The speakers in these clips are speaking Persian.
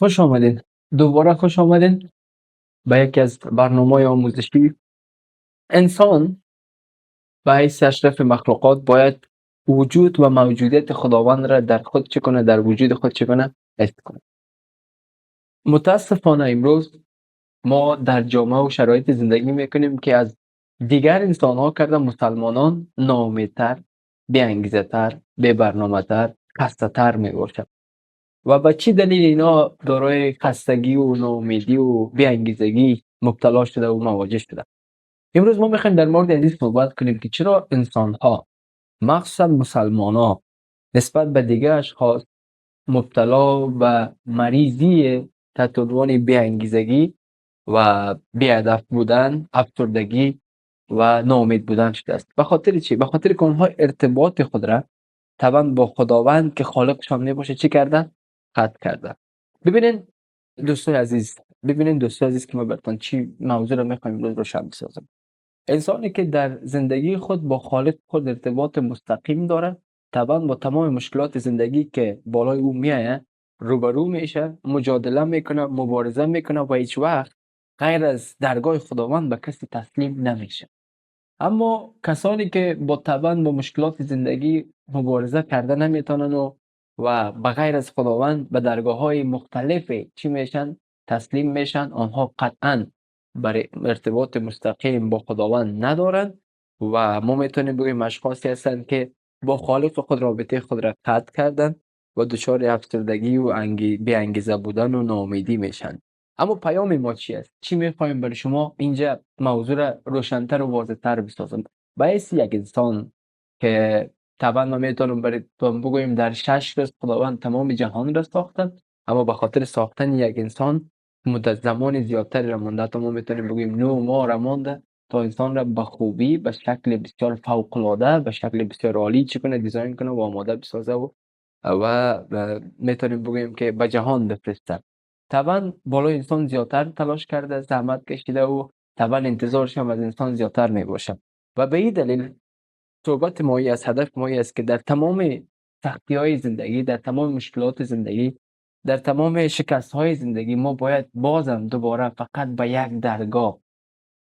خوش آمدین. دوباره خوش آمدین به یکی از برنامه آموزشی. انسان به حیث اشرف مخلوقات باید وجود و موجودیت خداوند را در خود چه کنه، در وجود خود چه کنه، حس کنه. متاسفانه امروز ما در جامعه و شرایط زندگی میکنیم که از دیگر انسان ها کرده مسلمانان ناامیدتر، بی‌انگیزه تر، بی برنامه تر، خسته تر میباشد. و به چی دلیل اینا دارای خستگی و ناامیدی و بی‌انگیزگی مبتلا شده و مواجه شده؟ امروز ما میخوایم در مورد این صحبت کنیم که چرا انسان ها، مخصوصا مسلمان ها، نسبت به دیگر اشخاص مبتلا به مریضی تحت عنوان بی‌انگیزگی و بی‌هدف بودن، افسردگی و ناامید بودن شده است. به خاطر چی؟ به خاطر که آنها ارتباط خود را طبعا با خداوند که خالقشان میباشه چی کردن؟ قطع کردن. ببینین دوستای عزیز که ما براتون چی موضوع رو میخوایم امروز روشن بسازم. انسانی که در زندگی خود با خالق خود ارتباط مستقیم داره، طبعا با تمام مشکلات زندگی که بالای او میایه روبرو میشه، مجادله میکنه، مبارزه میکنه و هیچ وقت غیر از درگاه خداوند به کسی تسلیم نمیشه. اما کسانی که طبعا با مشکلات زندگی مبارزه کرده نمیتونن و بغیر از خداوند به درگاه های مختلف چی میشن؟ تسلیم میشن. آنها قطعا برای ارتباط مستقیم با خداوند ندارن و ما میتونیم بگویم اشخاصی هستند که با خالق خود رابطه خود را قطع کردن و دچار افسردگی و بی انگیزه بودن و ناامیدی میشن. اما پیام ما چی است؟ چی میخوایم برای شما اینجا موضوع را روشن‌تر و واضح‌تر بسازم؟ باعث یک انسان که طبعا ما میتونم براتون بگویم در 6 روز خداوند تمام جهان را ساختن، اما به خاطر ساختن یک انسان مدت زمان زیادتری را مونده، تا ما میتونیم بگویم 9 ماه را مونده تا انسان را به خوبی، به شکل بسیار فوق‌العاده، به شکل بسیار عالی چکنه دیزاین کنه و آماده بسازه و میتونیم بگویم که به جهان بفرسته. طبعا بالای انسان زیادتر تلاش کرده، زحمت کشیده و طبعا انتظارش هم از انسان زیادتر میباشه و به این دلیل صحبت ما است، هدف ما است که در تمام سختی های زندگی، در تمام مشکلات زندگی، در تمام شکست های زندگی ما باید بازم دوباره فقط به یک درگاه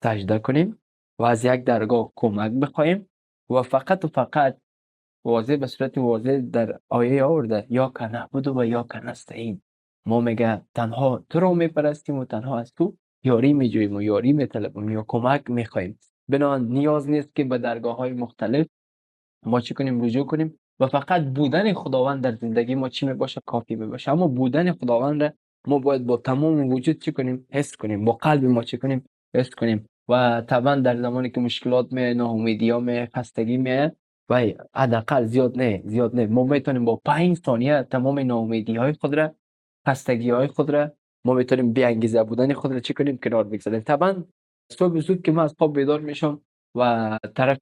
سجده کنیم و از یک درگاه کمک بخوایم و فقط واضح به صورت واضح در آیه آورده یا که نعبد و یا که نستعین. ما میگه تنها تو رو میپرستیم و تنها از تو یاری میجوییم و یاری میطلبیم یا کمک میخوایم. بنابراین نیاز نیست که به درگاه های مختلف ما چی کنیم؟ رجوع کنیم و فقط بودن خداوند در زندگی ما چی میباشه؟ کافی میباشه. اما بودن خداوند را ما باید با تمام وجود چی کنیم؟ حس کنیم. با قلب ما چی کنیم؟ حس کنیم. و طبعا در زمانی که مشکلات می، ناامیدی ها می، خستگی می و حداقل زیاد نه ما میتونیم با 5 ثانیه تمام ناامیدی های خود را، خستگی های خود را، ما میتونیم بی انگیزه بودن خود را چی کنیم؟ کنار بگذاریم. طبعا صبح زود که من از خواب بیدار میشم و طرف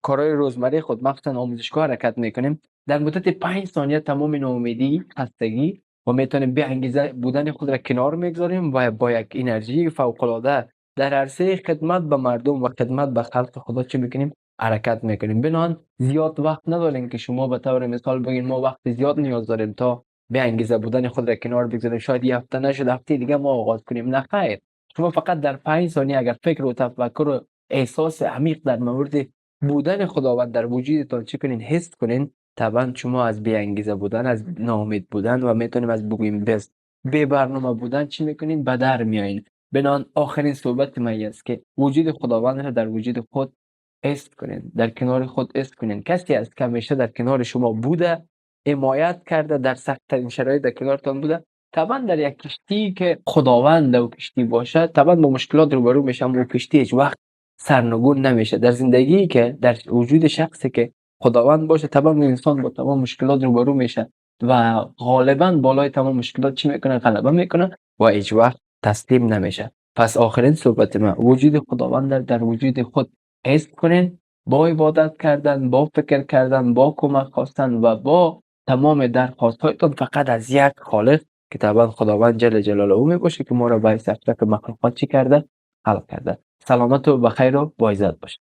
کارهای روزمره خود مخصوصا آموزشگاه حرکت میکنیم، در مدت 5 ثانیه تمام ناامیدی، خستگی و میتونیم بی انگیزه بودن خود را کنار میگذاریم و با یک انرژی فوق العاده در عرصه خدمت به مردم و خدمت به خلق خدا چی میکنیم؟ حرکت میکنیم. بنان زیاد وقت نداریم که شما به طور مثال بگین ما وقت زیاد نیاز داریم تا بی انگیزه بودن خود را کنار بگذاریم، شاید یه هفته نشد هفته دیگه ما آغاز کنیم. نه خیر، شما فقط در 5 ثانیه اگر فکر و تفکر و احساس عمیق در مورد بودن خداوند در وجودتان چی کنین؟ حس کنین. طبعا شما از بی انگیزه بودن، از ناامید بودن و میتونیم از بگوییم بی برنامه بودن چی میکنین؟ به در میایین. بنان آخرین صحبت من است که وجود خداوند را در وجود خود حس کنین، در کنار خود حس کنین. کسی است که همیشه در کنار شما بوده، حمایت کرده، در سخت‌ترین شرایط در کنارتان بوده. طبعا در یک کشتی که خداوند و کشتی باشه، طبعا با مشکلات روبرو میشه، اما کشتی هیچ وقت سرنگون نمیشه. در زندگی که در وجود شخصی که خداوند باشه، طبعا انسان با تمام مشکلات روبرو میشه و غالبا بالای تمام مشکلات چی میکنه؟ غلبه میکنه و هیچ وقت تسلیم نمیشه. پس آخرین صحبت من وجود خداوند در وجود خود حس کنین، با عبادت کردن، با فکر کردن، با کمک خواستن و با تمام درخواست هایتون فقط از یک خالق که طبعا خداوند جل جلاله او میباشه که ما را به اشرف مخلوقات چی کرده؟ خلق کرده. سلامت و بخیر و با عزت باشه.